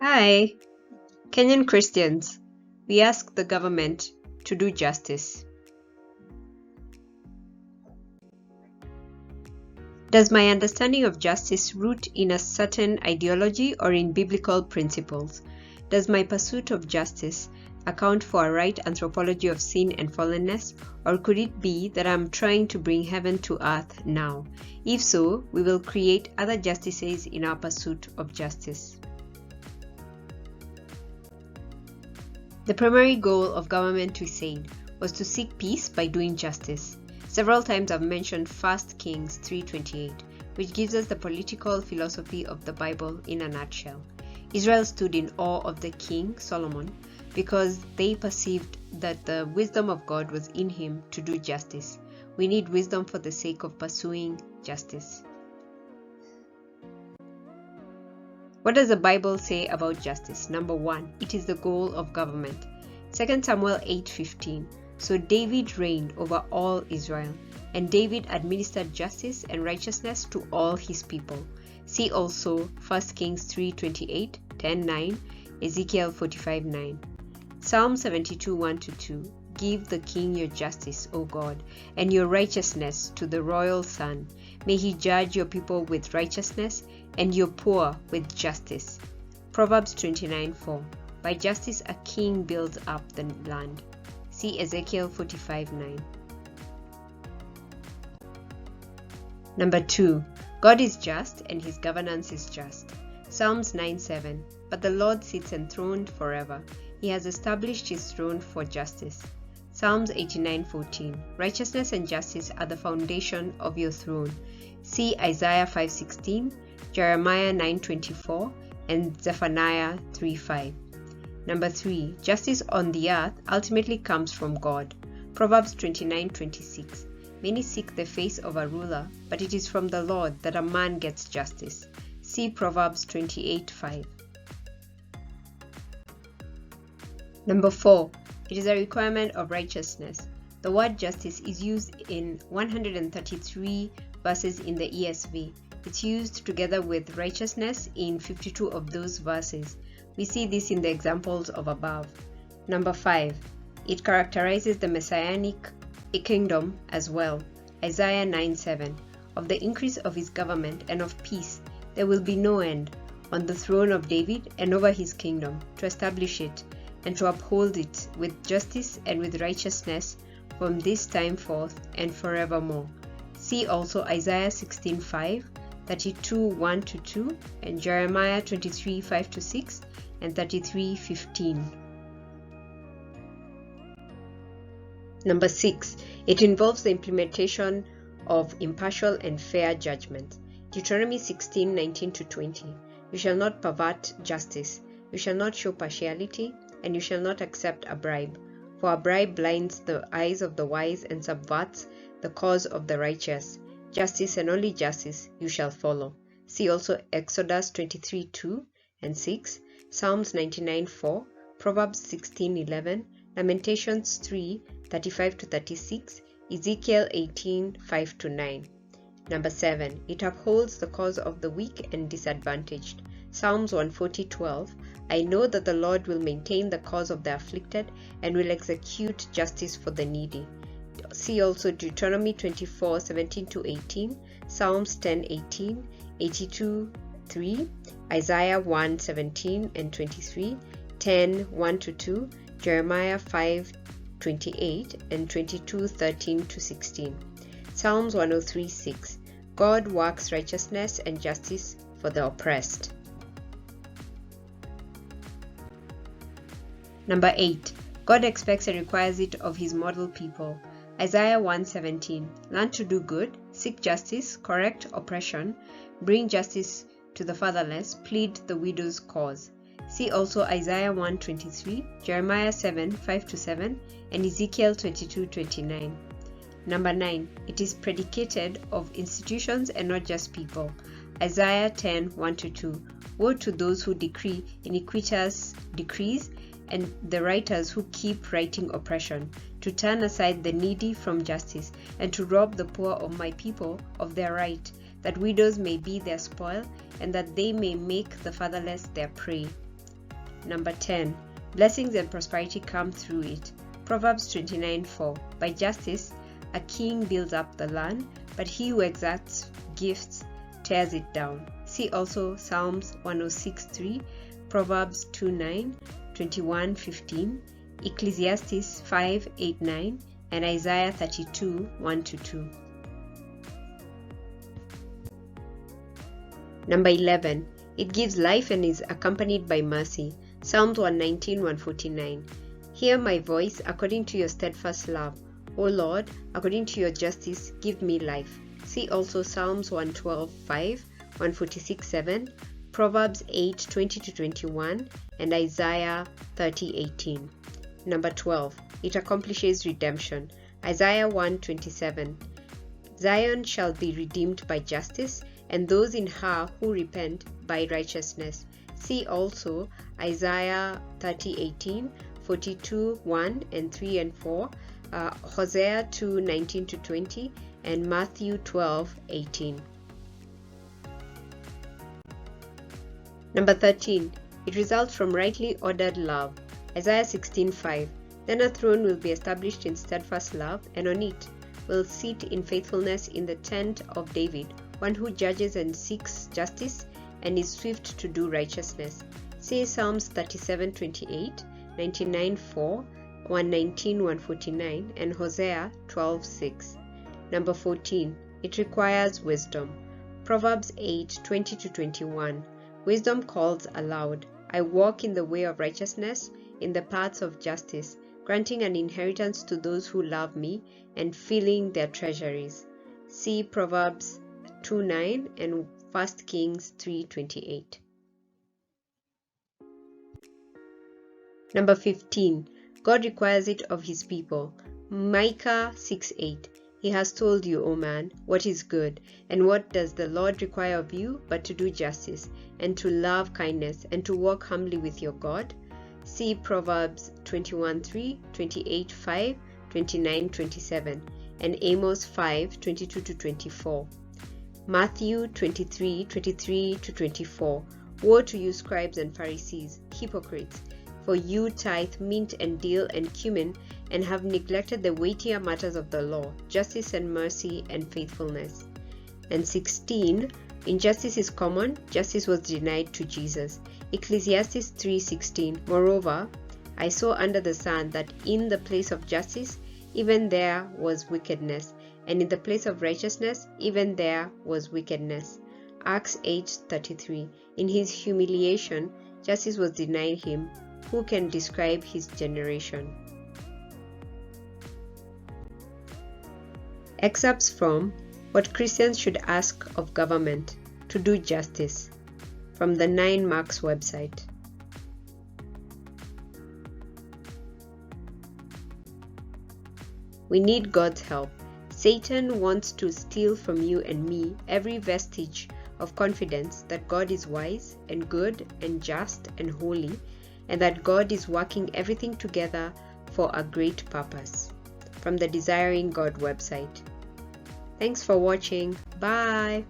Hi, Kenyan Christians. We ask the government to do justice. Does my understanding of justice root in a certain ideology or in biblical principles? Does my pursuit of justice account for a right anthropology of sin and fallenness, or could it be that I'm trying to bring heaven to earth now? If so, we will create other justices in our pursuit of justice. The primary goal of government, we said, was to seek peace by doing justice. Several times I've mentioned 1 Kings 3:28, which gives us the political philosophy of the Bible in a nutshell. Israel stood in awe of the king, Solomon, because they perceived that the wisdom of God was in him to do justice. We need wisdom for the sake of pursuing justice. What does the Bible say about justice? Number 1, it is the goal of government. 2 Samuel 8:15. So David reigned over all Israel, and David administered justice and righteousness to all his people. See also 1 Kings 3:28, 10:9, Ezekiel 45:9. Psalm 72:1-2. Give the king your justice, O God, and your righteousness to the royal son. May he judge your people with righteousness and your poor with justice. Proverbs 29:4. By justice a king builds up the land. See Ezekiel 45:9. Number 2. God is just and his governance is just. Psalms 9:7. But the Lord sits enthroned forever. He has established his throne for justice. Psalms 89:14. Righteousness and justice are the foundation of your throne. See Isaiah 5:16, Jeremiah 9:24, and Zephaniah 3:5. Number 3. Justice on the earth ultimately comes from God. Proverbs 29:26. Many seek the face of a ruler, but it is from the Lord that a man gets justice. See Proverbs 28:5. Number 4. It is a requirement of righteousness. The word justice is used in 133 verses in the ESV. It's used together with righteousness in 52 of those verses. We see this in the examples of above. Number 5. It characterizes the messianic kingdom as well. Isaiah 9:7. Of the increase of his government and of peace there will be no end, on the throne of David and over his kingdom, to establish it and to uphold it with justice and with righteousness from this time forth and forevermore. See also Isaiah 16:5, 32:1-2, and Jeremiah 23:5-6, and 33:15. Number 6. It involves the implementation of impartial and fair judgment. Deuteronomy 16:19-20. You shall not pervert justice. You shall not show partiality, and you shall not accept a bribe. For a bribe blinds the eyes of the wise and subverts the cause of the righteous. Justice and only justice you shall follow. See also Exodus 23:2 and 6, Psalms 99:4, Proverbs 16:11, Lamentations 3:35-36, Ezekiel 18:5-9. Number 7. It upholds the cause of the weak and disadvantaged. Psalms 140:12. I know that the Lord will maintain the cause of the afflicted and will execute justice for the needy. See also Deuteronomy 24:17-18, Psalms 10:18, 82:3, Isaiah 1:17 and 23, 10:1-2, Jeremiah 5:28, and 22:13-16. Psalms 103:6. God works righteousness and justice for the oppressed. Number 8. God expects and requires it of his model people. Isaiah 1:17. Learn to do good, seek justice, correct oppression, bring justice to the fatherless, plead the widow's cause. See also Isaiah 1:23, Jeremiah 7:5-7, and Ezekiel 22:29. Number 9. It is predicated of institutions and not just people. Isaiah 10:1-2. Woe to those who decree iniquitous decrees and the writers who keep writing oppression, to turn aside the needy from justice, and to rob the poor of my people of their right, that widows may be their spoil, and that they may make the fatherless their prey. Number 10. Blessings and prosperity come through it. Proverbs 29:4. By justice, a king builds up the land, but he who exacts gifts tears it down. See also Psalms 106:3, Proverbs 2:9, 21:15, Ecclesiastes 5:8-9, and Isaiah 32:1-2. Number 11. It gives life and is accompanied by mercy. Psalms 119:149. Hear my voice according to your steadfast love. O Lord, according to your justice, give me life. See also Psalms 112:5, 146:7, Proverbs 8:20-21, and Isaiah 30:18. Number 12. It accomplishes redemption. Isaiah 1:27. Zion shall be redeemed by justice, and those in her who repent by righteousness. See also Isaiah 30:18, 42:1 and 3 and 4, Hosea 2:19-20, and Matthew 12:18. Number 13. It results from rightly ordered love. Isaiah 16:5. Then a throne will be established in steadfast love, and on it will sit in faithfulness in the tent of David, one who judges and seeks justice and is swift to do righteousness. See Psalms 37:28, 99:4, 119:149, and Hosea 12:6. Number 14. It requires wisdom. Proverbs 8:20-21. Wisdom calls aloud. I walk in the way of righteousness, in the paths of justice, granting an inheritance to those who love me and filling their treasuries. See Proverbs 2:9 and 1 Kings 3:28. Number 15. God requires it of his people. Micah 6:8. He has told you, O man, what is good, and what does the Lord require of you but to do justice, and to love kindness, and to walk humbly with your God? See Proverbs 21:3, 28:5, 29:27, and Amos 5:22-24. Matthew 23:23-24. Woe to you, scribes and Pharisees, hypocrites! For you tithe mint and dill and cumin, and have neglected the weightier matters of the law, justice and mercy and faithfulness. And 16. Injustice is common, justice was denied to Jesus. Ecclesiastes 3:16. Moreover, I saw under the sun that in the place of justice, even there was wickedness, and in the place of righteousness, even there was wickedness. Acts 8:33. In his humiliation, justice was denied him. Who can describe his generation? Excerpts from What Christians Should Ask of Government: To Do Justice, from the 9 Marks website. We need God's help. Satan wants to steal from you and me every vestige of confidence that God is wise and good and just and holy, and that God is working everything together for a great purpose. From the Desiring God website. Thanks for watching. Bye.